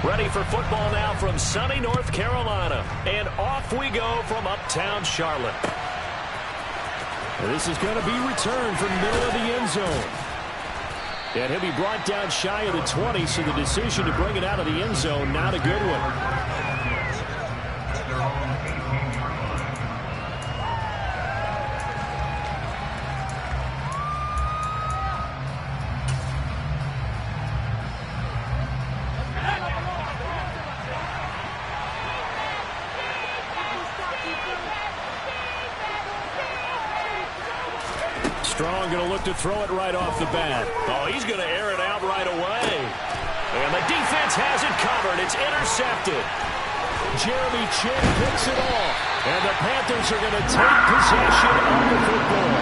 Ready for football now from sunny North Carolina. And off we go from uptown Charlotte. This is going to be returned from the middle of the end zone. And he'll be brought down shy of the 20, so the decision to bring it out of the end zone, not a good one. Strong going to look to throw it right off the bat. Oh, he's going to air it out right away. And the defense has it covered. It's intercepted. Jeremy Chinn picks it off. And the Panthers are going to take possession of the football.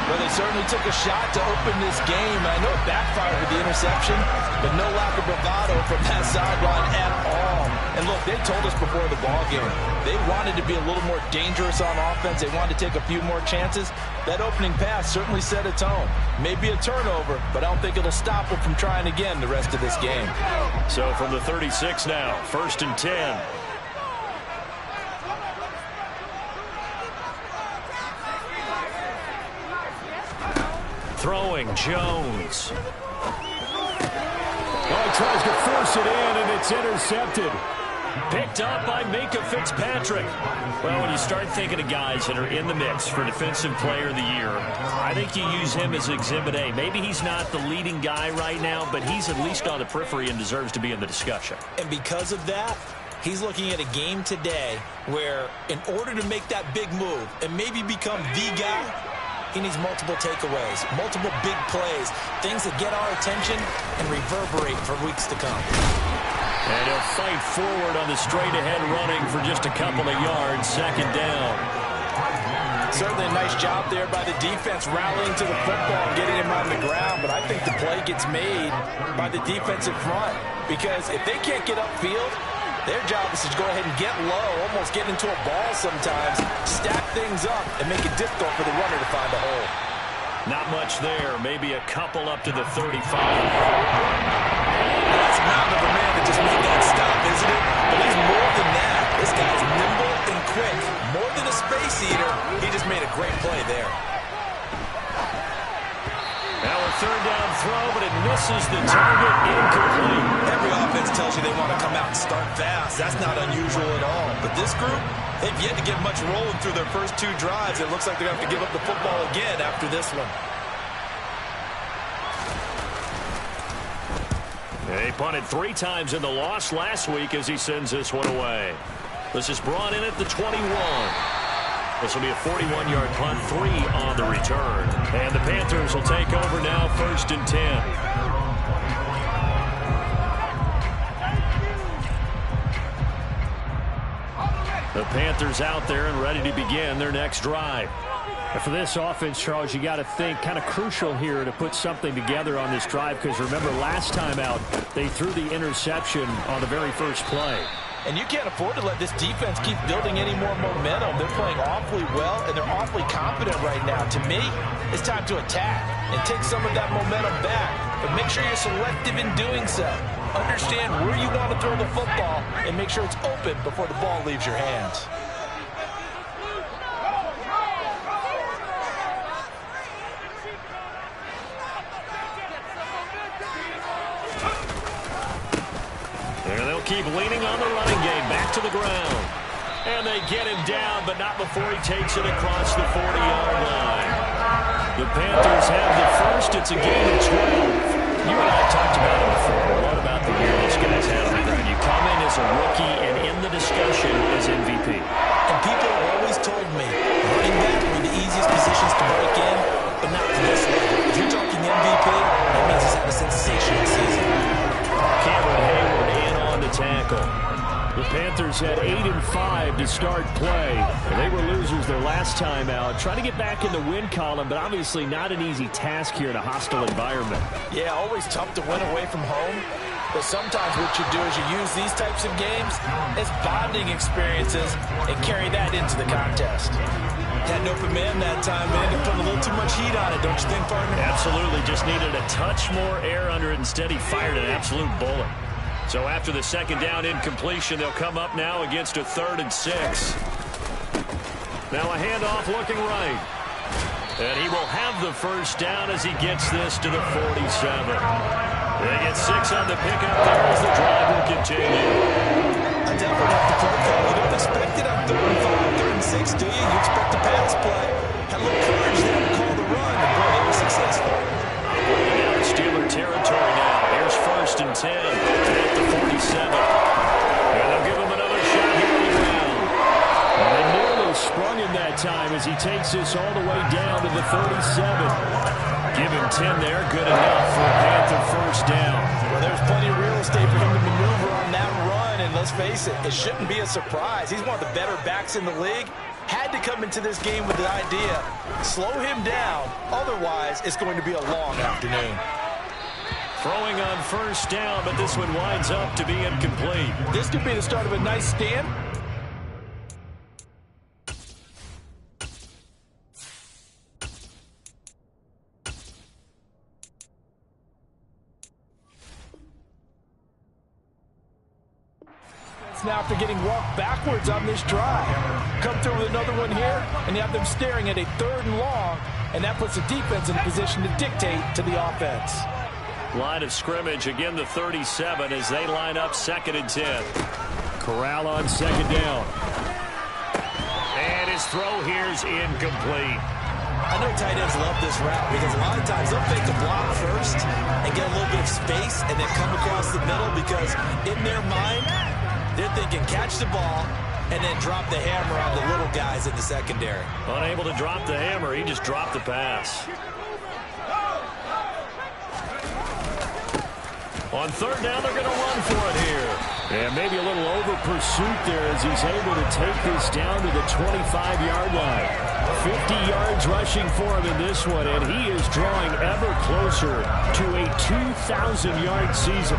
Well, they certainly took a shot to open this game. I know it backfired with the interception, but no lack of bravado from that sideline at all. And look, they told us before the ball game, they wanted to be a little more dangerous on offense. They wanted to take a few more chances. That opening pass certainly set a tone. Maybe a turnover, but I don't think it'll stop them from trying again the rest of this game. So from the 36 now, 1st and 10. Throwing, Jones. Oh, he tries to force it in, and it's intercepted. Picked up by Minkah Fitzpatrick. Well, when you start thinking of guys that are in the mix for Defensive Player of the Year, I think you use him as Exhibit A. Maybe he's not the leading guy right now, but he's at least on the periphery and deserves to be in the discussion. And because of that, he's looking at a game today where in order to make that big move and maybe become the guy, he needs multiple takeaways, multiple big plays, things that get our attention and reverberate for weeks to come. And he'll fight forward on the straight-ahead running for just a couple of yards, 2nd down. Certainly a nice job there by the defense rallying to the football and getting him on the ground, but I think the play gets made by the defensive front because if they can't get upfield, their job is to go ahead and get low, almost get into a ball sometimes, stack things up, and make it difficult for the runner to find a hole. Not much there. Maybe a couple up to the 35. That's a mountain of a man that just made that stop, isn't it? But he's more than that. This guy's nimble and quick. More than a space eater, he just made a great play there. Now a 3rd down throw, but it misses the target, incomplete. Every offense tells you they want to come out and start fast. That's not unusual at all. But this group, they've yet to get much rolling through their first 2 drives. It looks like they're going to have to give up the football again after this one. They punted 3 times in the loss last week as he sends this one away. This is brought in at the 21. This will be a 41-yard punt, 3 on the return. And the Panthers will take over now, 1st and 10. The Panthers out there and ready to begin their next drive. And for this offense, Charles, you got to think kind of crucial here to put something together on this drive because remember last time out they threw the interception on the very first play. And you can't afford to let this defense keep building any more momentum. They're playing awfully well, and they're awfully confident right now. To me, it's time to attack and take some of that momentum back. But make sure you're selective in doing so. Understand where you want to throw the football and make sure it's open before the ball leaves your hands. There they'll keep leaning on the running game. Back to the ground. And they get him down, but not before he takes it across the 40-yard line. The Panthers have the first. It's a gain of 12. You and I talked about it before. What about the year this guy's had on the ground? You come in as a rookie and in the discussion as MVP. And people have always told me running back were the easiest positions to break in, but not to this level. If you're talking MVP, that means he's had a sensational season. Cameron Hayward in on the tackle. The Panthers had 8-5 to start play, and they were losers their last time out. Trying to get back in the win column, but obviously not an easy task here in a hostile environment. Yeah, always tough to win away from home, but sometimes what you do is you use these types of games as bonding experiences and carry that into the contest. Had an open man that time, but ended up putting a little too much heat on it, don't you think, partner? Absolutely, just needed a touch more air under it. Instead, he fired an absolute bullet. So after the second down incompletion, they'll come up now against a 3rd and 6. Now a handoff looking right. And he will have the first down as he gets this to the 47. They get 6 on the pickup there as the drive will continue. I definitely have to play call. You don't expect it on 3rd and 5, 3rd and 6, do you? You expect the pass play. Had a little courage there to call the run, and boy, they were successful. Down in Steeler territory now. Here's 1st and 10 at the 47. And they'll give him another shot here on the ground. And nearly sprung him that time as he takes this all the way down to the 37. Give him 10 there. Good enough for a Panther first down. Well, there's plenty of real estate for him to maneuver on that run, and let's face it, it shouldn't be a surprise. He's one of the better backs in the league. Had to come into this game with the idea, slow him down, otherwise it's going to be a long afternoon. Throwing on first down, but this one winds up to be incomplete. This could be the start of a nice stand. Now after getting walked backwards on this drive. Come through with another one here, and you have them staring at a 3rd and long, and that puts the defense in a position to dictate to the offense. Line of scrimmage, again the 37 as they line up 2nd and 10. Corral on 2nd down. And his throw here's incomplete. I know tight ends love this route because a lot of times they'll fake a block first and get a little bit of space and then come across the middle because in their mind, they're thinking catch the ball and then drop the hammer on the little guys in the secondary. Unable to drop the hammer, he just dropped the pass. On 3rd down, they're going to run for it here. And maybe a little over pursuit there as he's able to take this down to the 25-yard line. 50 yards rushing for him in this one, and he is drawing ever closer to a 2,000-yard season.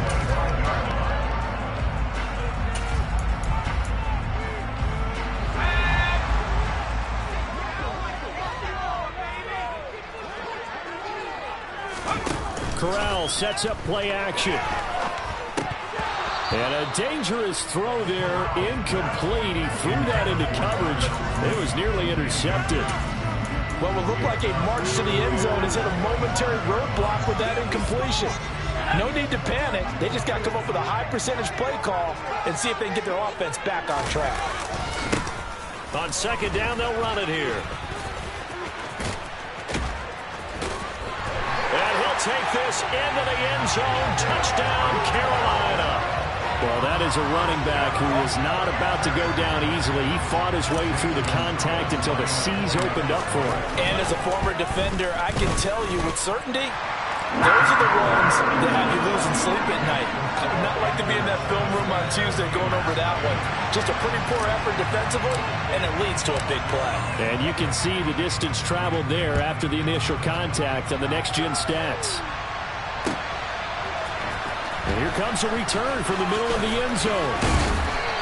Corral sets up play action. And a dangerous throw there, incomplete. He threw that into coverage. It was nearly intercepted. Well, it looked like a march to the end zone has hit a momentary roadblock with that incompletion. No need to panic. They just got to come up with a high percentage play call and see if they can get their offense back on track. On 2nd down, they'll run it here. And he'll take this into the end zone. Touchdown, Carolina. Well, that is a running back who is not about to go down easily. He fought his way through the contact until the seas opened up for him. And as a former defender, I can tell you with certainty, those are the ones that have you losing sleep at night. I would not like to be in that film room on Tuesday going over that one. Just a pretty poor effort defensively, and it leads to a big play. And you can see the distance traveled there after the initial contact on the next-gen stats. And here comes a return from the middle of the end zone.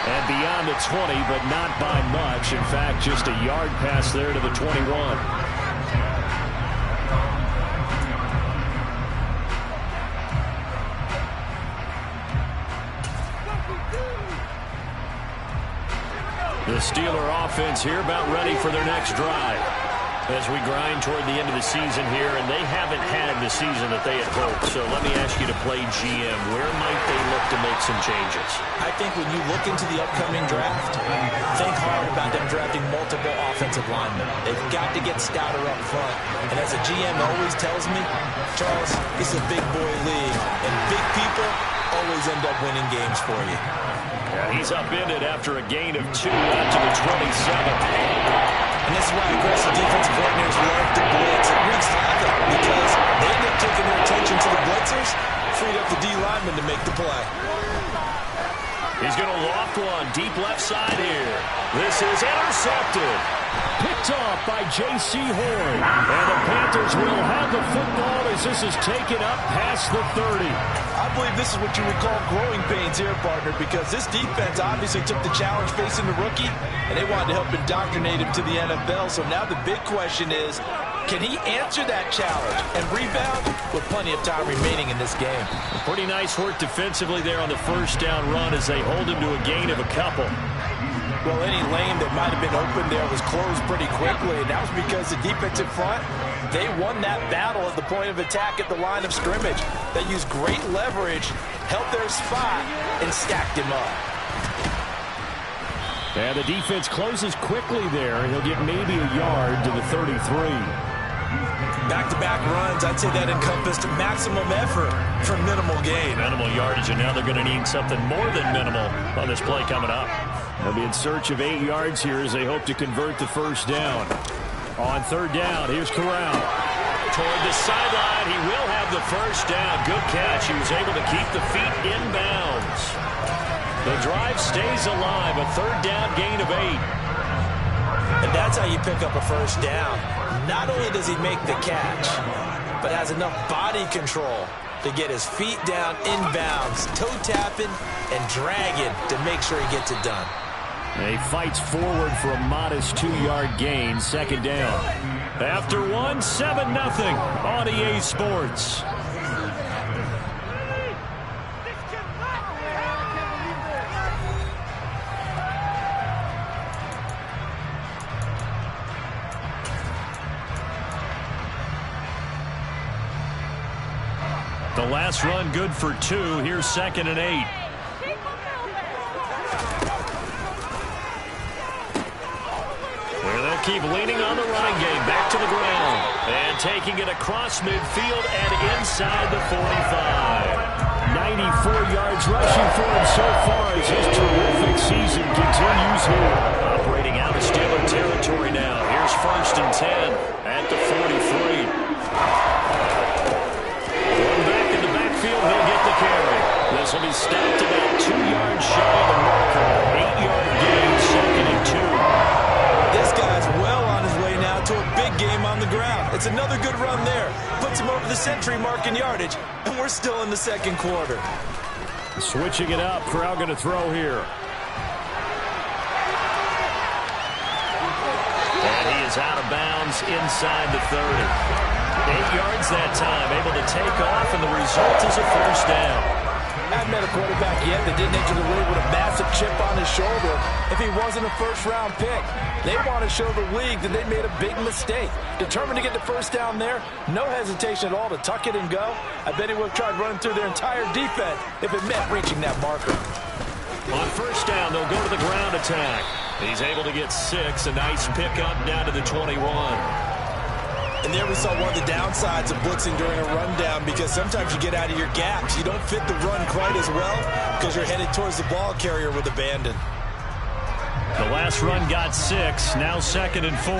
And beyond the 20, but not by much. In fact, just a yard pass there to the 21. The Steeler offense here about ready for their next drive. As we grind toward the end of the season here, and they haven't had the season that they had hoped. So let me ask you to play GM. Where might they look to make some changes? I think when you look into the upcoming draft, think hard about them drafting multiple offensive linemen. They've got to get stouter up front. And as a GM always tells me, Charles, this is a big boy league, and big people always end up winning games for you. Yeah, he's upended after a gain of 2 out to the 27. And this is why aggressive defensive coordinators love to blitz. It wreaks havoc because they end up taking their attention to the blitzers, freed up the D lineman to make the play. He's going to loft one deep left side here. This is intercepted. Picked off by J.C. Horn. And the Panthers will have the football as this is taken up past the 30. I believe this is what you would call growing pains here, partner, because this defense obviously took the challenge facing the rookie, and they wanted to help indoctrinate him to the NFL. So now the big question is, Can he answer that challenge and rebound with plenty of time remaining in this game? Pretty nice work defensively there on the first down run as they hold him to a gain of a couple. Well, any lane that might have been open there was closed pretty quickly, and that was because the defensive front, they won that battle at the point of attack at the line of scrimmage. They used great leverage, held their spot, and stacked him up. And the defense closes quickly there, and he'll get maybe a yard to the 33. Back-to-back runs, I'd say that encompassed maximum effort for minimal gain. Minimal yardage, and now they're going to need something more than minimal on this play coming up. They'll be in search of 8 yards here as they hope to convert the first down. On third down, here's Corral. Toward the sideline, he will have the first down. Good catch. He was able to keep the feet in bounds. The drive stays alive. A third down gain of 8. And that's how you pick up a first down. Not only does he make the catch, but has enough body control to get his feet down in bounds, toe tapping and dragging to make sure he gets it done. He fights forward for a modest 2-yard gain, second down. After 1, 7-0 on EA Sports. The last run good for 2. Here's 2nd and 8. Where they'll keep leaning on the running game. Back to the ground. And taking it across midfield and inside the 45. 94 yards rushing for him so far as his terrific season continues here. Operating out of Steeler territory now. Here's 1st and 10 at the 43. Going back in the backfield, he'll get the carry. This will be stopped about 2 yards shy of the marker. 8-yard gain, 2nd and 2. This guy's well on his way now to a big game on the ground. It's another good run there. Puts him over the century mark in yardage, and we're still in the second quarter. Switching it up, Corral going to throw here. And he is out of bounds inside the 30. 8 yards that time, able to take off, and the result is a first down. I haven't met a quarterback yet that didn't enter the league with a massive chip on his shoulder if he wasn't a first-round pick. They want to show the league that they made a big mistake. Determined to get the first down there, no hesitation at all to tuck it and go. I bet he would have tried running through their entire defense if it meant reaching that marker. On first down, they'll go to the ground attack. He's able to get 6, a nice pickup down to the 21. And there we saw one of the downsides of blitzing during a rundown, because sometimes you get out of your gaps. You don't fit the run quite as well because you're headed towards the ball carrier with abandon. The last run got 6, now 2nd and 4.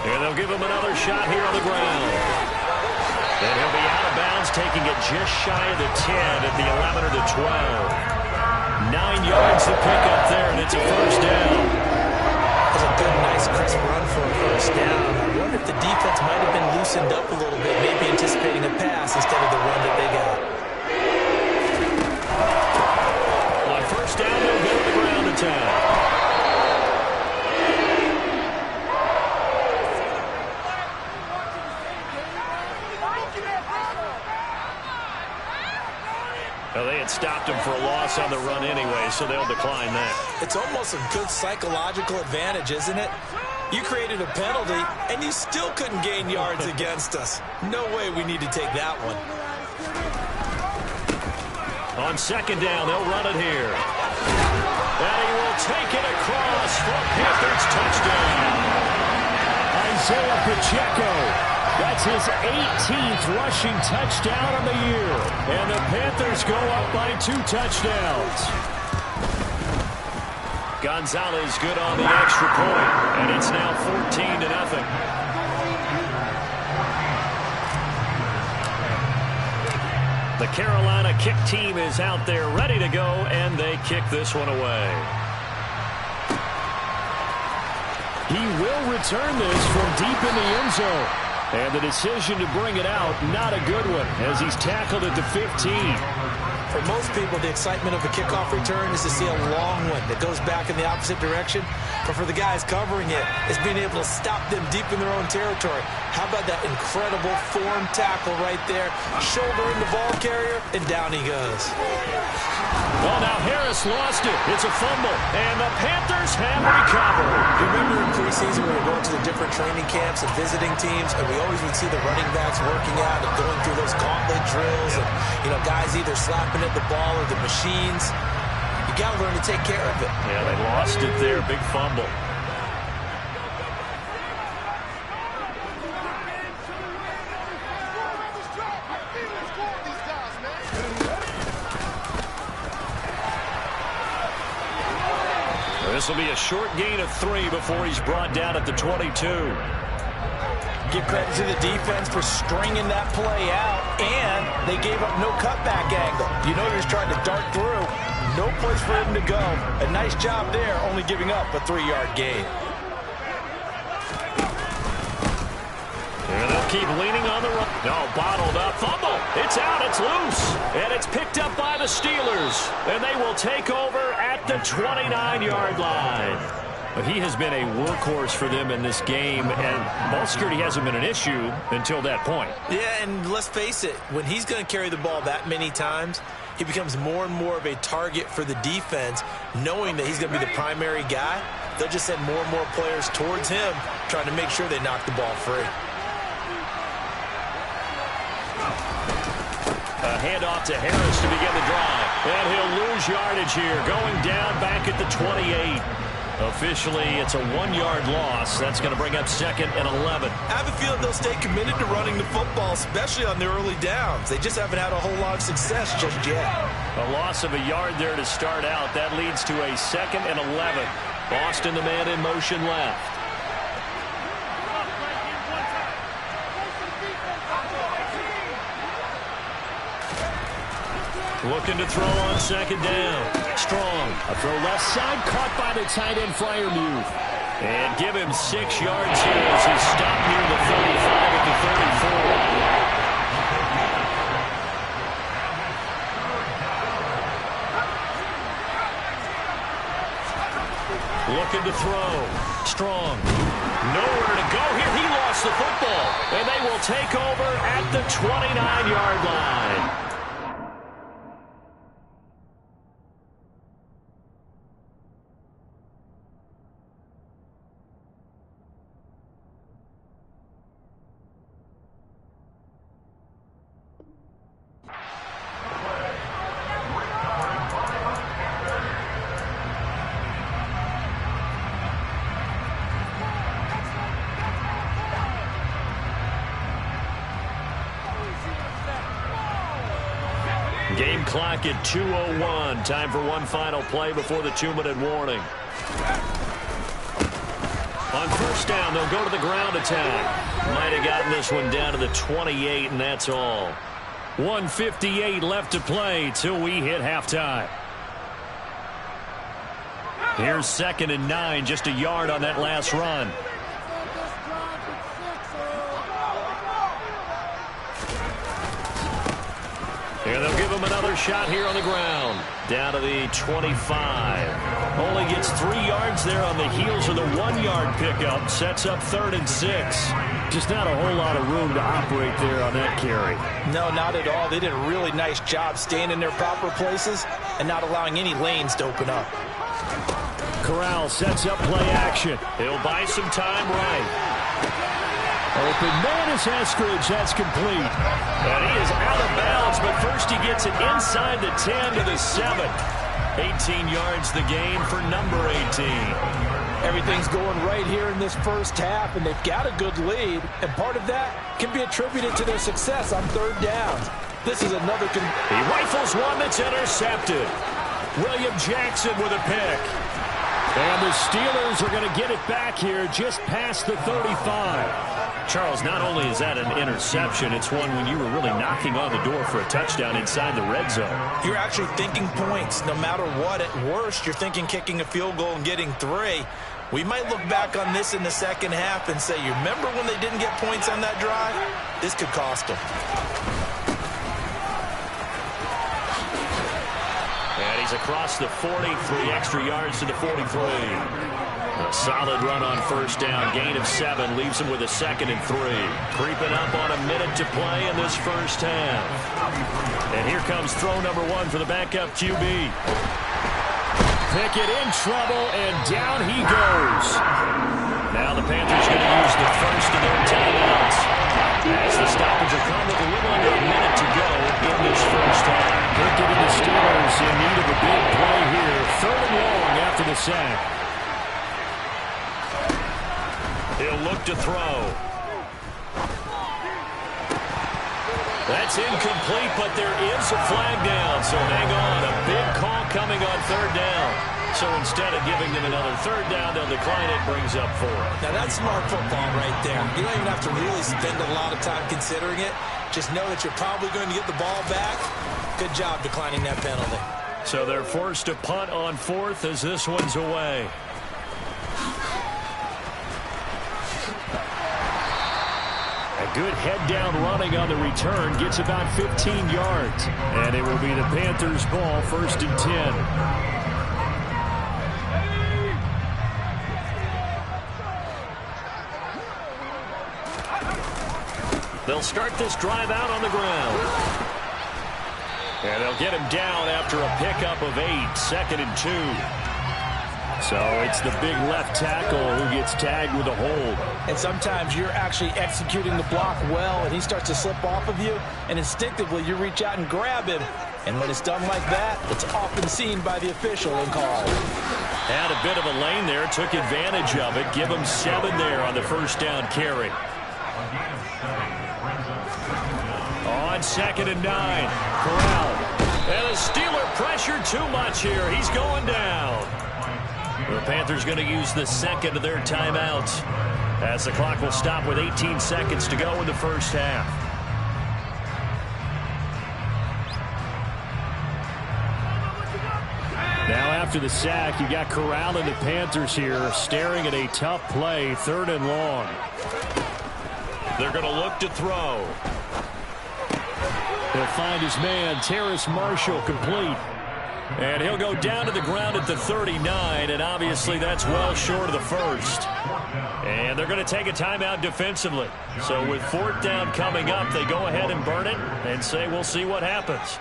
And they'll give him another shot here on the ground. And he'll be out of bounds, taking it just shy of the 10 at the 11 or the 12. 9 yards to pick up there, and it's a first down. That's a good, nice, crisp run for a first down. I wonder if the defense might have been loosened up a little bit, maybe anticipating a pass instead of the run that they got. On first down, they'll go to the ground attack. Well, they had stopped him for a loss on the run anyway, so they'll decline that. It's almost a good psychological advantage, isn't it? You created a penalty, and you still couldn't gain yards against us. No way we need to take that one. On second down, they'll run it here. And he will take it across for a Panthers touchdown. Isaiah Pacheco. That's his 18th rushing touchdown on the year. And the Panthers go up by 2 touchdowns. Gonzalez good on the extra point, and it's now 14-0. The Carolina kick team is out there ready to go, and they kick this one away. He will return this from deep in the end zone. And the decision to bring it out, not a good one, as he's tackled at the 15. For most people, the excitement of a kickoff return is to see a long one that goes back in the opposite direction. But for the guys covering it, it's being able to stop them deep in their own territory. How about that incredible form tackle right there? Shouldering the ball carrier, and down he goes. Well, now Harris lost it. It's a fumble, and the Panthers have recovered. You remember in preseason when we were going to the different training camps and visiting teams, and we always would see the running backs working out and going through those gauntlet drills, and guys either slapping at the ball or the machines. You got to learn to take care of it. Yeah, they lost it there. Big fumble. This will be a short gain of 3 before he's brought down at the 22. Give credit to the defense for stringing that play out, and they gave up no cutback angle. You know he was trying to dart through. No place for him to go. A nice job there, only giving up a 3-yard gain. And they'll keep leaning on the run. No, bottled up. Fumble. It's out. It's loose. And it's picked up by the Steelers. And they will take over at the 29-yard line. But he has been a workhorse for them in this game, and ball security hasn't been an issue until that point. Yeah, and let's face it, when he's going to carry the ball that many times, he becomes more and more of a target for the defense, knowing that he's going to be the primary guy. They'll just send more and more players towards him, trying to make sure they knock the ball free. A handoff to Harris to begin the drive. And he'll lose yardage here, going down back at the 28. Officially, it's a 1-yard loss. That's going to bring up 2nd and 11. I have a feeling they'll stay committed to running the football, especially on their early downs. They just haven't had a whole lot of success just yet. A loss of a yard there to start out. That leads to a 2nd and 11. Boston, the man in motion left. Looking to throw on 2nd down. Strong. A throw left side, caught by the tight end Freiermuth. And give him 6 yards here as he's stopped near the 35 at the 34. Looking to throw. Strong. Nowhere to go here. He lost the football. And they will take over at the 29-yard line. Game clock at 2:01. Time for one final play before the 2-minute warning. On first down, they'll go to the ground attack. Might have gotten this one down to the 28, and that's all. 1:58 left to play till we hit halftime. Here's 2nd and 9, just a yard on that last run. And they'll give him another shot here on the ground. Down to the 25. Only gets 3 yards there on the heels of the 1-yard pickup. Sets up 3rd and 6. Just not a whole lot of room to operate there on that carry. No, not at all. They did a really nice job staying in their proper places and not allowing any lanes to open up. Corral sets up play action. He'll buy some time right. Open man is Eskridge. That's complete. And he is out of bounds, but first he gets it inside the 10 to the 7. 18 yards the gain for number 18. Everything's going right here in this first half, and they've got a good lead, and part of that can be attributed to their success on 3rd downs. This is another... He rifles one that's intercepted. William Jackson with a pick. And the Steelers are going to get it back here just past the 35. Charles, not only is that an interception, it's one when you were really knocking on the door for a touchdown inside the red zone. You're actually thinking points no matter what. At worst, you're thinking kicking a field goal and getting 3. We might look back on this in the second half and say, you remember when they didn't get points on that drive? This could cost them. And he's across the 40, 3 extra yards to the 43. A solid run on first down, gain of 7, leaves him with a 2nd and 3. Creeping up on a minute to play in this first half. And here comes throw number 1 for the backup QB. Pickett in trouble, and down he goes. Now the Panthers going to use the first of their timeouts. As the stoppage will come with a little under a minute to go in this first half. Pickett and the Steelers in need of a big play here. 3rd and long after the sack. He'll look to throw. That's incomplete, but there is a flag down, so hang on. A big call coming on 3rd down. So instead of giving them another 3rd down, they'll decline it, brings up 4. Now that's smart football right there. You don't even have to really spend a lot of time considering it. Just know that you're probably going to get the ball back. Good job declining that penalty. So they're forced to punt on 4th as this one's away. A good head-down running on the return gets about 15 yards. And it will be the Panthers' ball, 1st and 10. They'll start this drive out on the ground. And they'll get him down after a pickup of 8, 2nd and 2. So it's the big left tackle who gets tagged with a hold. And sometimes you're actually executing the block well, and he starts to slip off of you, and instinctively you reach out and grab him. And when it's done like that, it's often seen by the official and called. Had a bit of a lane there, took advantage of it. Give him 7 there on the first down carry. On 2nd and 9, Corral. And the Steeler pressure too much here. He's going down. The Panthers going to use the 2nd of their timeouts as the clock will stop with 18 seconds to go in the first half. Now after the sack, you got Corral and the Panthers here staring at a tough play, 3rd and long. They're going to look to throw. He'll find his man, Terrace Marshall, complete. And he'll go down to the ground at the 39, and obviously that's well short of the first. And they're going to take a timeout defensively. So with 4th down coming up, they go ahead and burn it and say we'll see what happens.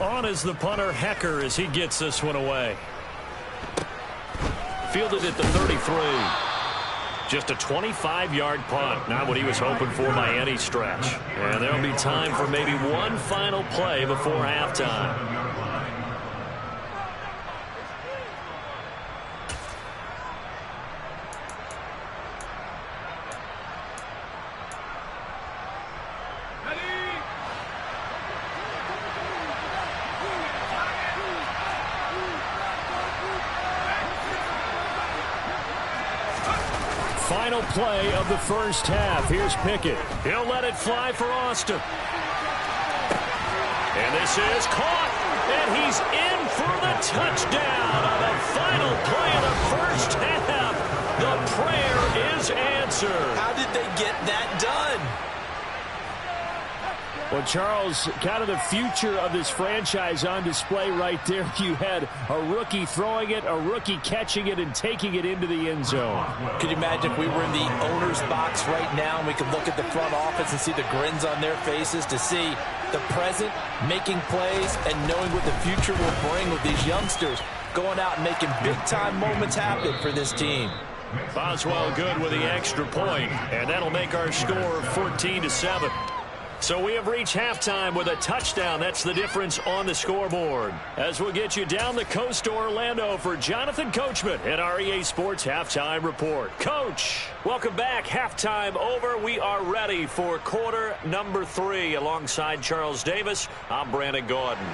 On is the punter, Hecker, as he gets this one away. Fielded at the 33. Just a 25-yard punt. Not what he was hoping for by any stretch. And there'll be time for maybe one final play before halftime. Final play of the first half. Here's Pickett. He'll let it fly for Austin. And this is caught. And he's in for the touchdown on the final play of the first half. The prayer is answered. How did they get that done? Well, Charles, kind of the future of this franchise on display right there. You had a rookie throwing it, a rookie catching it, and taking it into the end zone. Could you imagine if we were in the owner's box right now and we could look at the front office and see the grins on their faces, to see the present making plays and knowing what the future will bring with these youngsters going out and making big-time moments happen for this team. Boswell good with the extra point, and that'll make our score 14-7. So we have reached halftime with a touchdown. That's the difference on the scoreboard. As we'll get you down the coast to Orlando for Jonathan Coachman at our EA Sports Halftime Report. Coach, welcome back. Halftime over. We are ready for quarter number 3. Alongside Charles Davis, I'm Brandon Gordon.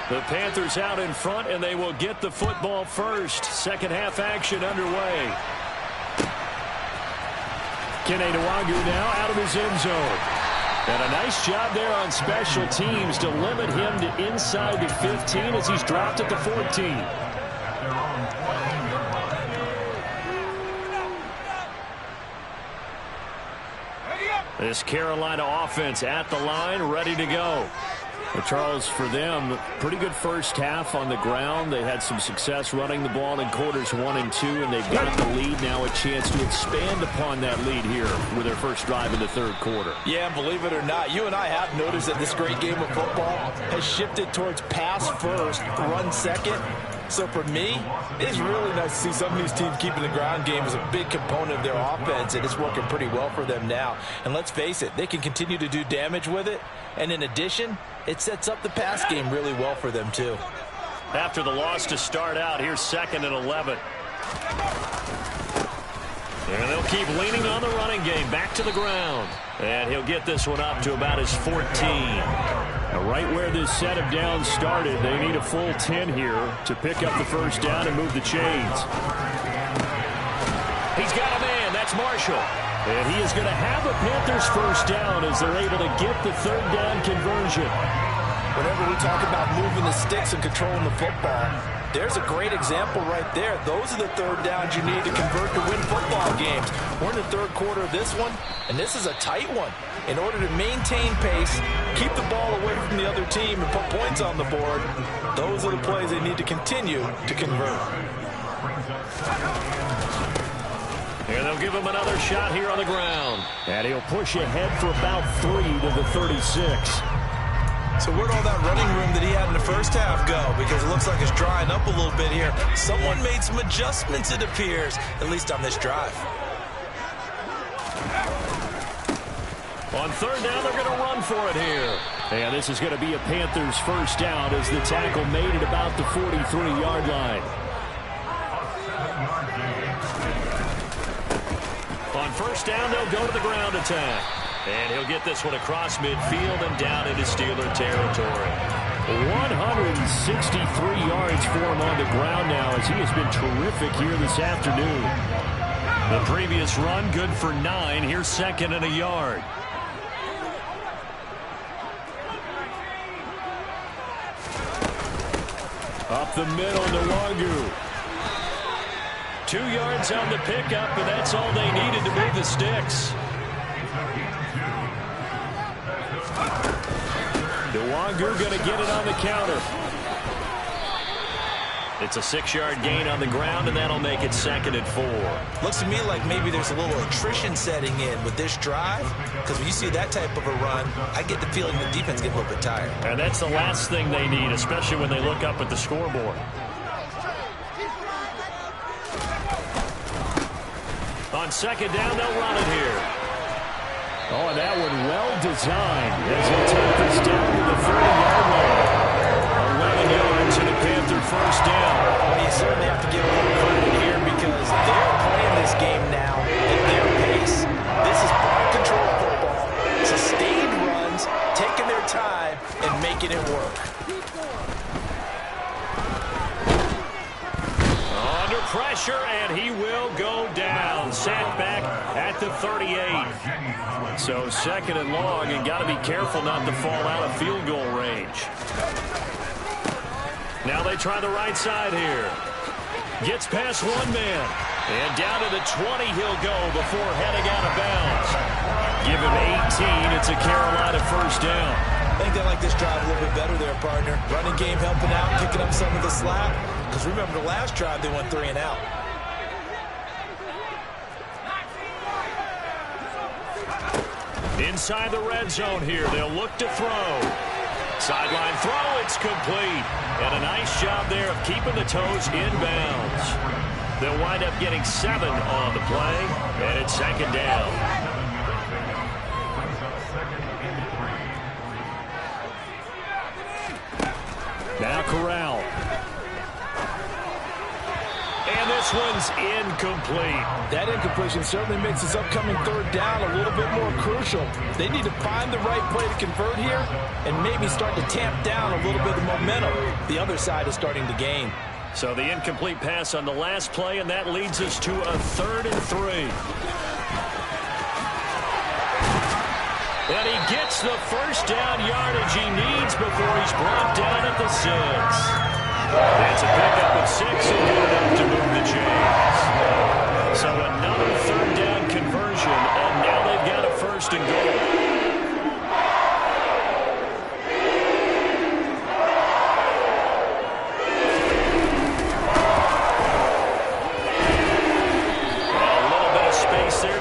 The Panthers out in front, and they will get the football first. Second half action underway. Kene Nwangwu now out of his end zone. And a nice job there on special teams to limit him to inside the 15 as he's dropped at the 14. This Carolina offense at the line, ready to go. Well, Charles, for them, pretty good first half on the ground. They had some success running the ball in quarters 1 and 2, and they've got the lead now, a chance to expand upon that lead here with their first drive in the third quarter. Yeah, believe it or not, you and I have noticed that this great game of football has shifted towards pass first, run second. So for me, it's really nice to see some of these teams keeping the ground game as a big component of their offense, and it's working pretty well for them now. And let's face it, they can continue to do damage with it. And in addition, it sets up the pass game really well for them too. After the loss to start out, here's 2nd and 11. And they'll keep leaning on the running game, back to the ground. And he'll get this one up to about his 14. Now, right where this set of downs started, they need a full 10 here to pick up the first down and move the chains. He's got a man. That's Marshall. And he is going to have a Panthers first down as they're able to get the third down conversion. Whenever we talk about moving the sticks and controlling the football, there's a great example right there. Those are the third downs you need to convert to win football games. We're in the third quarter of this one, and this is a tight one. In order to maintain pace, keep the ball away from the other team, and put points on the board, those are the plays they need to continue to convert. And they'll give him another shot here on the ground. And he'll push ahead for about 3 to the 36. So where'd all that running room that he had in the first half go? Because it looks like it's drying up a little bit here. Someone made some adjustments, it appears, at least on this drive. On third down, they're going to run for it here. And this is going to be a Panthers first down as the tackle made at about the 43-yard line. On first down, they'll go to the ground attack. And he'll get this one across midfield and down into Steeler territory. 163 yards for him on the ground now as he has been terrific here this afternoon. The previous run good for 9. Here's 2nd and a yard. Up the middle, Nwangu. 2 yards on the pickup, and that's all they needed to move the sticks. Nwangu going to get it on the counter. It's a 6-yard gain on the ground, and that'll make it 2nd and 4. Looks to me like maybe there's a little attrition setting in with this drive, because when you see that type of a run, I get the feeling the defense gets a little bit tired. And that's the last thing they need, especially when they look up at the scoreboard. On 2nd down, they'll run it here. Oh, and that one well designed as he'll take this down to the 30-yard line. 11 yards and a Panther first down. Well, you certainly have to give a little credit here because they're playing this game now at their pace. This is ball control football, sustained runs, taking their time and making it work. Under pressure, and he will go down. Sacked back at the 38. So 2nd and long, and got to be careful not to fall out of field goal range. Now they try the right side here. Gets past one man. And down to the 20 he'll go before heading out of bounds. Give him 18. It's a Carolina first down. I think they like this drive a little bit better there, partner. Running game helping out, picking up some of the slack. Because remember the last drive, they went 3 and out. Inside the red zone here, they'll look to throw. Sideline throw, it's complete. And a nice job there of keeping the toes inbounds. They'll wind up getting 7 on the play, and it's 2nd down. Now Corral. And this one's incomplete. That incompletion certainly makes this upcoming third down a little bit more crucial. They need to find the right play to convert here and maybe start to tamp down a little bit of momentum. The other side is starting to gain. So the incomplete pass on the last play, and that leads us to a 3rd and 3. And And he gets the first down yardage he needs before he's brought down at the 6. It's a pickup of 6 and good enough to move the chains. So another third down conversion, and now they've got a first and goal.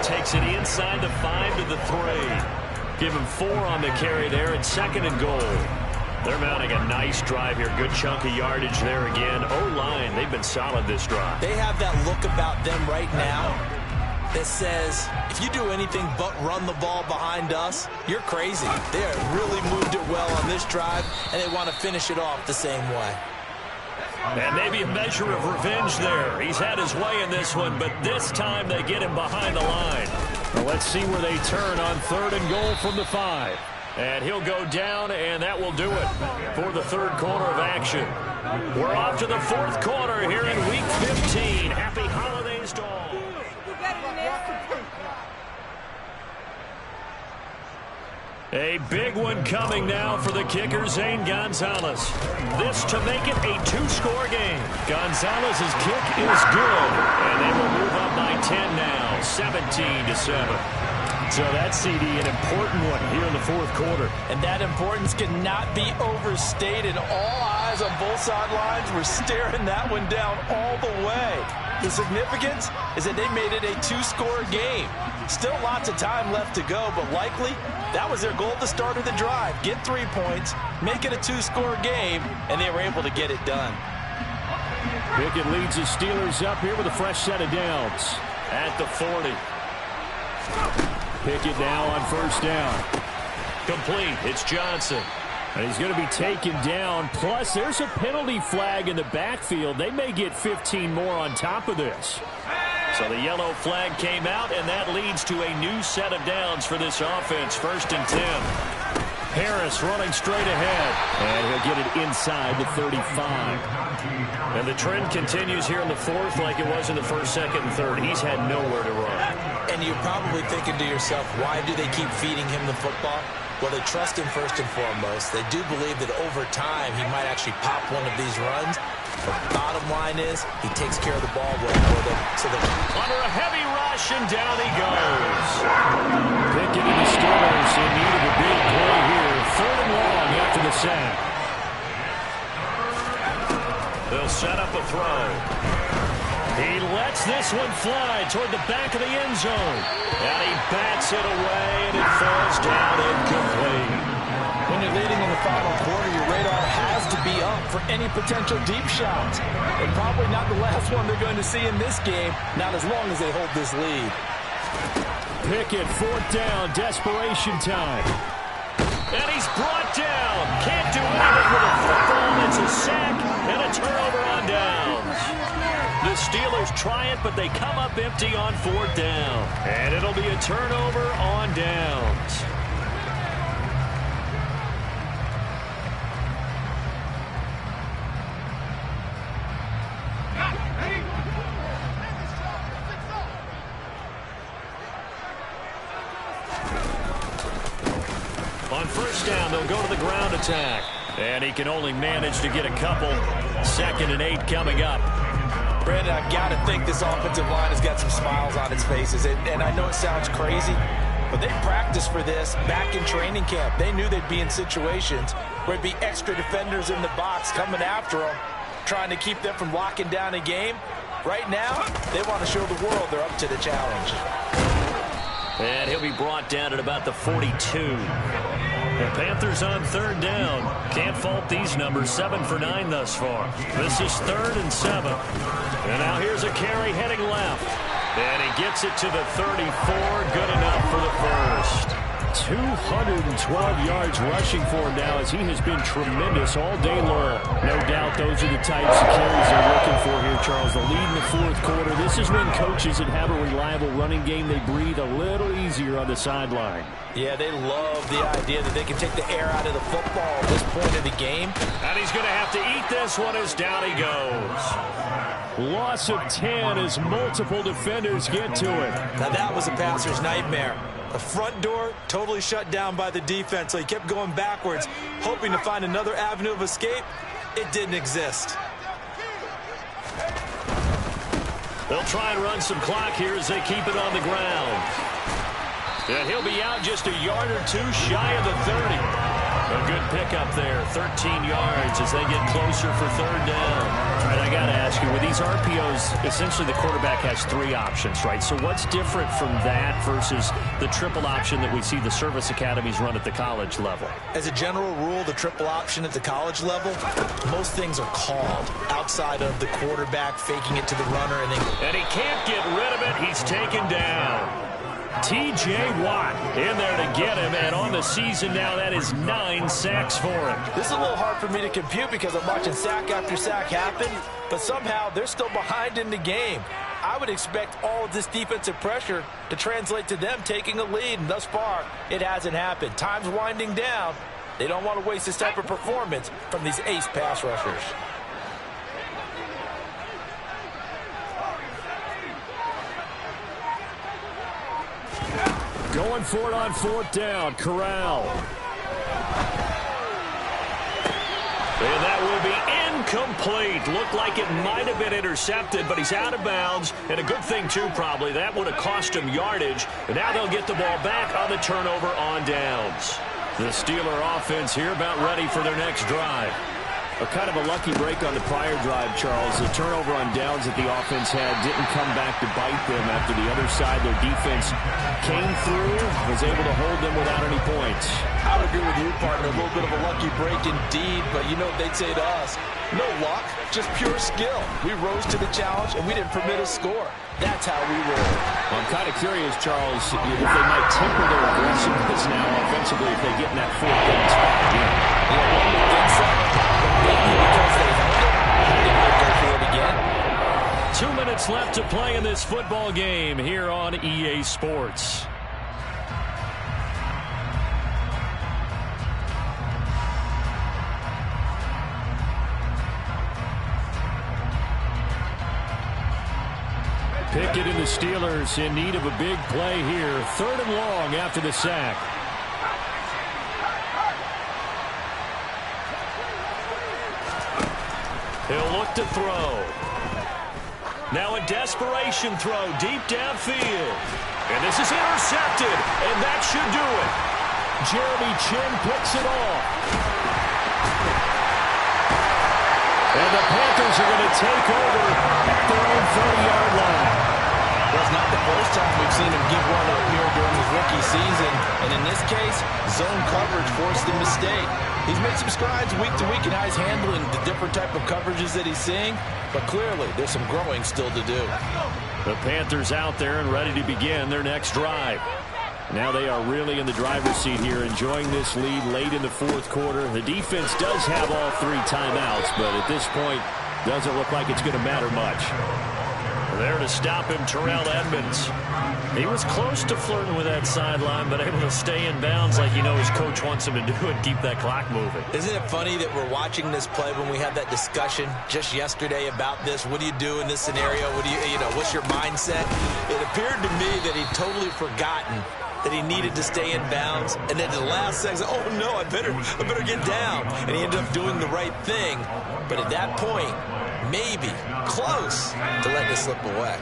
Takes it inside the 5 to the 3. Give him 4 on the carry there at 2nd and goal. They're mounting a nice drive here. Good chunk of yardage there again. O-line, they've been solid this drive. They have that look about them right now that says, if you do anything but run the ball behind us, you're crazy. They have really moved it well on this drive, and they want to finish it off the same way. And maybe a measure of revenge there. He's had his way in this one, but this time they get him behind the line. Well, let's see where they turn on 3rd and goal from the 5. And he'll go down, and that will do it for the third quarter of action. We're off to the 4th quarter here in Week 15. Happy holidays to all. A big one coming now for the kicker, Zane Gonzalez. This to make it a 2-score game. Gonzalez's kick is good, and they will move up by 10 now, 17-7. So that, CD, an important one here in the 4th quarter. And that importance cannot be overstated. All eyes on both sidelines were staring that one down all the way. The significance is that they made it a 2-score game. Still lots of time left to go, but likely that was their goal at the start of the drive. Get 3 points, make it a 2-score game, and they were able to get it done. Pickett leads the Steelers up here with a fresh set of downs at the 40. Pickett now on 1st down. Complete. It's Johnson. And he's going to be taken down. Plus, there's a penalty flag in the backfield. They may get 15 more on top of this. So the yellow flag came out, and that leads to a new set of downs for this offense. 1st and 10. Harris running straight ahead. And he'll get it inside the 35. And the trend continues here in the 4th like it was in the 1st, 2nd, and 3rd. He's had nowhere to run. And you're probably thinking to yourself, why do they keep feeding him the football? Well, they trust him first and foremost. They do believe that over time he might actually pop one of these runs. But the bottom line is he takes care of the ball well for them. So under a heavy rush, and down he goes. Pickett and the Steelers in need of a big play here. 3rd and long after the sack. They'll set up a throw. He lets this one fly toward the back of the end zone. And he bats it away, and it falls down incomplete. When you're leading in the final quarter, your radar has to be up for any potential deep shots. And probably not the last one they're going to see in this game, not as long as they hold this lead. Pickett, 4th down, desperation time. And he's brought down. Can't do anything with a football. It's a sack and a turnover on downs. The Steelers try it, but they come up empty on 4th down. And it'll be a turnover on downs. On 1st down, they'll go to the ground attack. And he can only manage to get a couple. 2nd and 8 coming up. Brandon, I've got to think this offensive line has got some smiles on its faces. And I know it sounds crazy, but they practiced for this back in training camp. They knew they'd be in situations where there'd be extra defenders in the box coming after them, trying to keep them from locking down a game. Right now, they want to show the world they're up to the challenge. And he'll be brought down at about the 42. The Panthers on 3rd down. Can't fault these numbers. 7 for 9 thus far. This is 3rd and 7. And now here's a carry heading left. And he gets it to the 34. Good enough for the first. 212 yards rushing for him now as he has been tremendous all day long. No doubt those are the types of carries they're looking for here, Charles. The lead in the 4th quarter. This is when coaches that have a reliable running game, they breathe a little easier on the sideline. Yeah, they love the idea that they can take the air out of the football at this point of the game. And he's going to have to eat this one as down he goes. Loss of 10 as multiple defenders get to it. Now that was a passer's nightmare. The front door totally shut down by the defense, so he kept going backwards, hoping to find another avenue of escape. It didn't exist. They'll try and run some clock here as they keep it on the ground. And he'll be out just a yard or two shy of the 30. A good pickup there, 13 yards as they get closer for third down. All right, I got to ask you, with these RPOs, essentially the quarterback has three options, right? So what's different from that versus the triple option that we see the service academies run at the college level? As a general rule, the triple option at the college level, most things are called outside of the quarterback faking it to the runner. And he can't get rid of it. He's taken down. T.J. Watt in there to get him, and on the season now, that is 9 sacks for him. This is a little hard for me to compute because I'm watching sack after sack happen, but somehow they're still behind in the game. I would expect all of this defensive pressure to translate to them taking a lead, and thus far, it hasn't happened. Time's winding down. They don't want to waste this type of performance from these ace pass rushers. Going for it on fourth down, Corral. And that will be incomplete. Looked like it might have been intercepted, but he's out of bounds. And a good thing, too, probably. That would have cost him yardage. And now they'll get the ball back on the turnover on downs. The Steeler offense here about ready for their next drive. A kind of a lucky break on the prior drive, Charles. The turnover on downs that the offense had didn't come back to bite them after the other side. Their defense came through, was able to hold them without any points. I would agree with you, partner. A little bit of a lucky break indeed, but you know what they'd say to us? No luck, just pure skill. We rose to the challenge, and we didn't permit a score. That's how we roll. Well, I'm kind of curious, Charles, if they might temper their aggressiveness now offensively if they get in that fourth down spot again. Yeah, one would think so. Because they held it, they might go for it again. 2 minutes left to play in this football game here on EA Sports. Pickett and the Steelers in need of a big play here. 3rd and long after the sack. He'll look to throw. Now a desperation throw deep downfield. And this is intercepted, and that should do it. Jeremy Chinn picks it off. And the Panthers are going to take over at their own 30-yard line. Well, it's not the first time we've seen him give one up here during his rookie season. And in this case, zone coverage forced the mistake. He's made some strides week to week in how he's handling the different type of coverages that he's seeing. But clearly, there's some growing still to do. The Panthers out there and ready to begin their next drive. Now they are really in the driver's seat here, enjoying this lead late in the fourth quarter. The defense does have all 3 timeouts, but at this point, doesn't look like it's going to matter much. There to stop him, Terrell Edmunds. He was close to flirting with that sideline, but able to stay in bounds like his coach wants him to do and keep that clock moving. Isn't it funny that we're watching this play when we had that discussion just yesterday about this? What do you do in this scenario? What do what's your mindset? It appeared to me that he'd totally forgotten that he needed to stay in bounds, and then at the last second, oh no, I better get down. And he ended up doing the right thing. But at that point, maybe close to letting it slip away.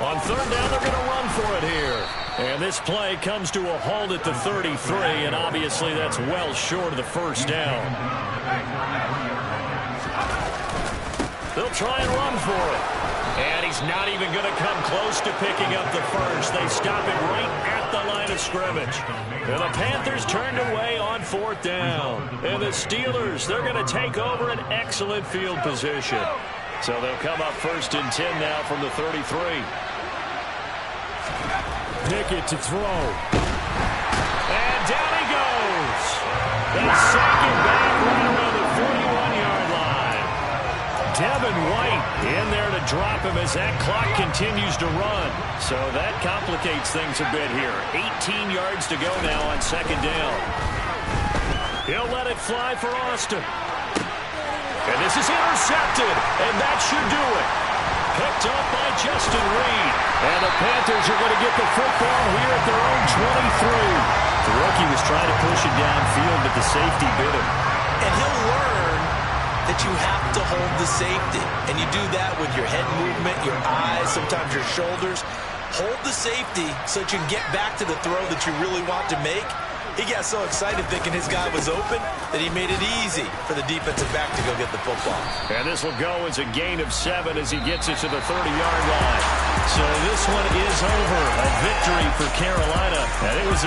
On 3rd down, they're going to run for it here. And this play comes to a halt at the 33, and obviously that's well short of the first down. They'll try and run for it. And he's not even going to come close to picking up the first. They stop it right at the line of scrimmage. And the Panthers turned away on 4th down. And the Steelers, they're going to take over an excellent field position. So they'll come up 1st and 10 now from the 33. Pickett to throw. And down he goes. They sack him back right around the 41-yard line. Devin White in there to drop him as that clock continues to run. So that complicates things a bit here. 18 yards to go now on 2nd down. He'll let it fly for Austin. And this is intercepted, and that should do it. Picked up by Justin Reed. And the Panthers are going to get the football here at their own 23. The rookie was trying to push it downfield, but the safety bit him. And he'll learn that you have to hold the safety. And you do that with your head movement, your eyes, sometimes your shoulders. Hold the safety so that you can get back to the throw that you really want to make. He got so excited thinking his guy was open that he made it easy for the defensive back to go get the football. And this will go as a gain of 7 as he gets it to the 30-yard line. So this one is over. A victory for Carolina. And it was